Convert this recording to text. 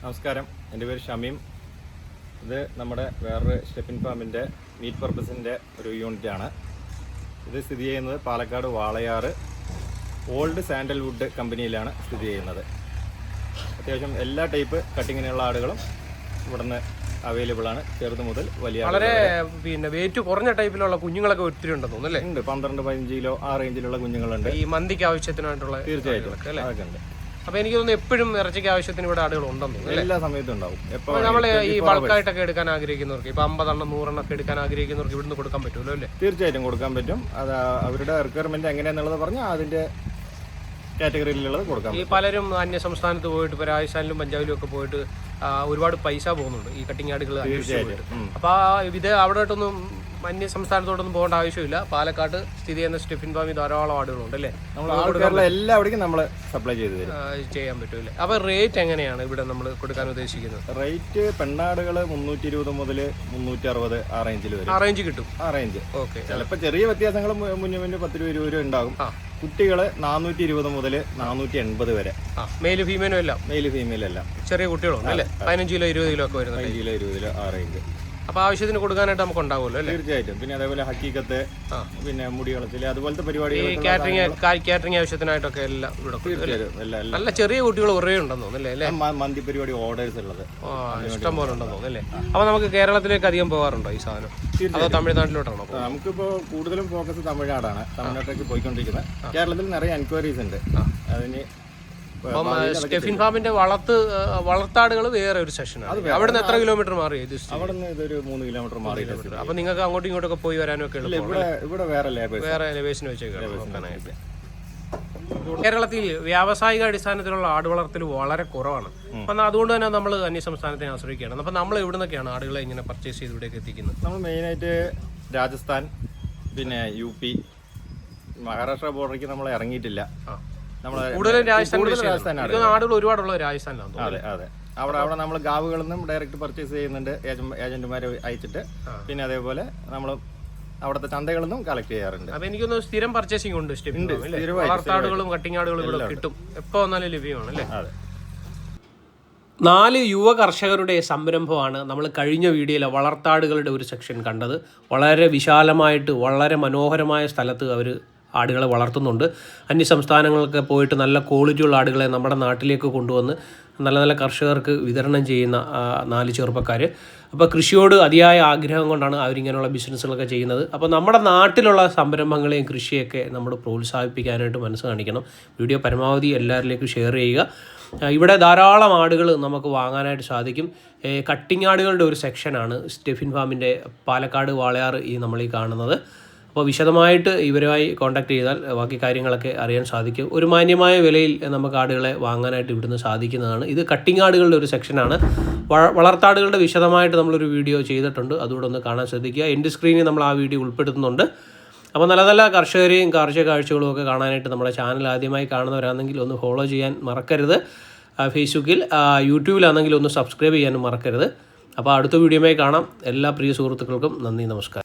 നമസ്കാരം, എൻ്റെ പേര് ഷമീം. ഇത് നമ്മുടെ വേറൊരു സ്റ്റെഫിൻ ഫാമിൻ്റെ മീറ്റ് പർപ്പസിൻ്റെ ഒരു യൂണിറ്റാണ്. ഇത് സ്ഥിതി ചെയ്യുന്നത് പാലക്കാട് വാളയാറ് ഓൾഡ് സാൻഡൽവുഡ് കമ്പനിയിലാണ് സ്ഥിതി ചെയ്യുന്നത്. അത്യാവശ്യം എല്ലാ ടൈപ്പ് കട്ടിങ്ങിനുള്ള ആടുകളും ഇവിടുന്ന് അവൈലബിൾ ആണ്. ചെറുത് മുതൽ വലിയ വളരെ വെയിറ്റ് കുറഞ്ഞ ടൈപ്പിലുള്ള കുഞ്ഞുങ്ങളൊക്കെ ഒത്തിരി ഉണ്ടെന്ന് തോന്നുന്നു. ഉണ്ട്, 12-15 കിലോ ആ റേഞ്ചിലുള്ള കുഞ്ഞുങ്ങളുണ്ട്. ഈ മന്തിക്ക് ആവശ്യത്തിനായിട്ടുള്ള തീർച്ചയായിട്ടും അതൊക്കെ ഉണ്ട്. അപ്പൊ എനിക്ക് തോന്നുന്നു എപ്പോഴും ഇറച്ചിക്ക് ആവശ്യത്തിന് ഇവിടെ ആടുകൾ ഉണ്ടെന്ന് തോന്നുന്നു. എല്ലാ സമയത്തും ഉണ്ടാവും. എപ്പോൾ നമ്മൾ ഈ ബൾക്കായിട്ടൊക്കെ എടുക്കാൻ ആഗ്രഹിക്കുന്നവർക്ക്, ഇപ്പൊ 50 എണ്ണം 100 എണ്ണം ഒക്കെ എടുക്കാൻ ആഗ്രഹിക്കുന്നവർക്ക് ഇവിടുന്ന് കൊടുക്കാൻ പറ്റുമല്ലോ അല്ലേ? തീർച്ചയായിട്ടും കൊടുക്കാൻ പറ്റും. അത് അവരുടെ റിക്വയർമെന്റ് എങ്ങനെയാന്നുള്ളത് പറഞ്ഞാൽ അതിന്റെ കാറ്റഗറിയിലുള്ളത് കൊടുക്കാം. ഈ പലരും അന്യ സംസ്ഥാനത്ത് പോയിട്ട് ഇപ്പോൾ രാജസ്ഥാനിലും പഞ്ചാബിലും ഒക്കെ പോയിട്ട് ഒരുപാട് പൈസ പോകുന്നുണ്ട് ഈ കട്ടിങ് ആടുകൾ. അപ്പൊ ഇത് അവിടോട്ടൊന്നും അന്യ സംസ്ഥാനത്തോട്ടൊന്നും പോകേണ്ട ആവശ്യമില്ല. പാലക്കാട് സ്ഥിതി ചെയ്യുന്ന സ്റ്റെഫിൻ ഫാമിൽ ധാരാളം ആടുകളുണ്ട് അല്ലേ? എല്ലാവിടേക്കും നമ്മൾ സപ്ലൈ ചെയ്യാൻ പറ്റൂല്ലേ? അപ്പൊ റേറ്റ് എങ്ങനെയാണ് ഇവിടെ നമ്മൾ കൊടുക്കാൻ ഉദ്ദേശിക്കുന്നത്? റേറ്റ് പെണ്ണാടുകൾ 320 മുതൽ 360 ആ റേഞ്ചിൽ വരും. ആ റേഞ്ച് കിട്ടും. ആ റേഞ്ച് ഓക്കെ. ചിലപ്പോൾ ചെറിയ വ്യത്യാസങ്ങൾ മുന്നേ 10-20 രൂപ ഉണ്ടാകും. കുട്ടികള് 420 മുതൽ 480 വരെ. മെയില് ഫീമെയിലും എല്ലാം. മെയില് ഫീമെയിലും എല്ലാം. ചെറിയ കുട്ടികളുണ്ട് അല്ലേ? 15 കിലോ 20 കിലോ ഒക്കെ വരുന്നത്. 15 കിലോ 20 കിലോ ആ റേഞ്ച്. അപ്പൊ ആവശ്യത്തിന് കൊടുക്കാനായിട്ട് നമുക്ക് ഉണ്ടാവുമല്ലോ അല്ലേ? തീർച്ചയായിട്ടും. പിന്നെ അതേപോലെ ഹക്കീക്കത്ത്, പിന്നെ മുടി കളത്തില്, അതുപോലത്തെ പരിപാടികൾ, കാറ്ററിംഗ് ആവശ്യത്തിനായിട്ടൊക്കെ എല്ലാം ഇവിടെ. നല്ല ചെറിയ കുട്ടികൾ കുറേ ഉണ്ടെന്ന് തോന്നുന്നല്ലേ? മന്തി പരിപാടി ഓർഡേഴ്സ് ഉള്ളത് ഇഷ്ടം പോലെ ഉണ്ടെന്ന് തോന്നുന്നല്ലേ? അപ്പൊ നമുക്ക് കേരളത്തിലേക്ക് അധികം പോകാറുണ്ടോ ഈ സാധനം? അതോ തമിഴ്നാട്ടിലോട്ടാണോ? നമുക്കിപ്പോ കൂടുതലും ഫോക്കസ് തമിഴ്നാടാണ്. തമിഴ്നാട്ടിലേക്ക് പോയിക്കൊണ്ടിരിക്കുന്നത്. കേരളത്തിൽ നിറയെ എൻക്വയറീസ് ഉണ്ട്. അതിന് സ്റ്റെഫിൻ ഫാമിന്റെ വളർത്താടുകൾ വേറെ ഒരു സെക്ഷനാണ്. അവിടെ നിന്ന് എത്ര കിലോമീറ്റർ മാറി? അവിടെ നിന്ന് ഇതൊരു 3 കിലോമീറ്റർ മാറി. അപ്പൊ നിങ്ങൾക്ക് അങ്ങോട്ടും ഇങ്ങോട്ടൊക്കെ പോയി വരാനും ഒക്കെ ഇവിടെ വേറെ ലേബേഴ്സിന് വെച്ചേക്കാനായിട്ട്. കേരളത്തിൽ വ്യാവസായിക അടിസ്ഥാനത്തിലുള്ള ആട് വളർത്തൽ വളരെ കുറവാണ്. അപ്പൊ അതുകൊണ്ട് തന്നെ നമ്മൾ അന്യസംസ്ഥാനത്തെ ആശ്രയിക്കുകയാണ്. അപ്പൊ നമ്മൾ എവിടെ നിന്നൊക്കെയാണ് ആടുകളെ ഇങ്ങനെ പർച്ചേസ് ചെയ്ത് ഇവിടേക്ക് എത്തിക്കുന്നത്? നമ്മൾ മെയിനായിട്ട് രാജസ്ഥാൻ, പിന്നെ UP, മഹാരാഷ്ട്ര ബോർഡറിലേക്ക് നമ്മൾ ഇറങ്ങിയിട്ടില്ല. കൂടുതലും രാജസ്ഥാനാണ്. ആടുകൾ ഒരുപാടുള്ള രാജസ്ഥാനിലാണ്. അതെ അതെ. അവിടെ നമ്മൾ ഗാവുകളിൽ നിന്നും ഡയറക്റ്റ് പർച്ചേസ് ചെയ്യുന്നുണ്ട്, ഏജന്റുമാരെ അയച്ചിട്ട്. പിന്നെ അതേപോലെ നമ്മൾ അവിടുത്തെ ചന്തകളിൽ നിന്നും കളക്ട് ചെയ്യാറുണ്ട്. അപ്പൊ എനിക്കൊന്ന് സ്ഥിരം പർച്ചേസിംഗ് ഉണ്ട്. വളർത്താടുകളും കട്ടിങ് ആടുകളും ഇവിടെ കിട്ടും. എപ്പോ വന്നാലും ലഭ്യമാണ് അല്ലേ? 4 യുവ കർഷകരുടെ സംരംഭമാണ് നമ്മൾ കഴിഞ്ഞ വീഡിയോയിലെ വളർത്താടുകളുടെ ഒരു സെക്ഷൻ കണ്ടത്. വളരെ വിശാലമായിട്ട് വളരെ മനോഹരമായ സ്ഥലത്ത് അവർ ആടുകളെ വളർത്തുന്നുണ്ട്. അന്യസംസ്ഥാനങ്ങളൊക്കെ പോയിട്ട് നല്ല ക്വാളിറ്റിയുള്ള ആടുകളെ നമ്മുടെ നാട്ടിലേക്ക് കൊണ്ടുവന്ന് നല്ല നല്ല കർഷകർക്ക് വിതരണം ചെയ്യുന്ന 4 ചെറുപ്പക്കാർ. അപ്പോൾ കൃഷിയോട് അതിയായ ആഗ്രഹം കൊണ്ടാണ് അവരിങ്ങനെയുള്ള ബിസിനസ്സുകളൊക്കെ ചെയ്യുന്നത്. അപ്പോൾ നമ്മുടെ നാട്ടിലുള്ള സംരംഭങ്ങളെയും കൃഷിയൊക്കെ നമ്മൾ പ്രോത്സാഹിപ്പിക്കാനായിട്ട് മനസ്സ് കാണിക്കണം. വീഡിയോ പരമാവധി എല്ലാവരിലേക്കും ഷെയർ ചെയ്യുക. ഇവിടെ ധാരാളം ആടുകൾ നമുക്ക് വാങ്ങാനായിട്ട് സാധിക്കും. കട്ടിങ് ആടുകളുടെ ഒരു സെക്ഷനാണ് സ്റ്റെഫിൻ ഫാമിൻ്റെ പാലക്കാട് വാളയാർ നമ്മൾ ഈ കാണുന്നത്. അപ്പോൾ വിശദമായിട്ട് ഇവരുമായി കോൺടാക്ട് ചെയ്താൽ ബാക്കി കാര്യങ്ങളൊക്കെ അറിയാൻ സാധിക്കും. ഒരു മാന്യമായ വിലയിൽ നമുക്ക് ആടുകളെ വാങ്ങാനായിട്ട് ഇവിടുന്ന് സാധിക്കുന്നതാണ്. ഇത് കട്ടിങ് ആടുകളുടെ ഒരു സെക്ഷനാണ്. വളർത്താടുകളുടെ വിശദമായിട്ട് നമ്മളൊരു വീഡിയോ ചെയ്തിട്ടുണ്ട്, അതുകൂടെ ഒന്ന് കാണാൻ ശ്രദ്ധിക്കുക. എൻഡ് സ്ക്രീനിൽ നമ്മൾ ആ വീഡിയോ ഉൾപ്പെടുത്തുന്നുണ്ട്. അപ്പോൾ നല്ല നല്ല കർഷകരെയും കാർഷിക കാഴ്ചകളും ഒക്കെ കാണാനായിട്ട് നമ്മുടെ ചാനൽ ആദ്യമായി കാണുന്നവരാണെങ്കിൽ ഒന്ന് ഫോളോ ചെയ്യാൻ മറക്കരുത്. ഫേസ്ബുക്കിൽ യൂട്യൂബിലാണെങ്കിൽ ഒന്ന് സബ്സ്ക്രൈബ് ചെയ്യാനും മറക്കരുത്. അപ്പോൾ അടുത്ത വീഡിയോയുമായി കാണാം. എല്ലാ പ്രിയ സുഹൃത്തുക്കൾക്കും നന്ദി, നമസ്കാരം.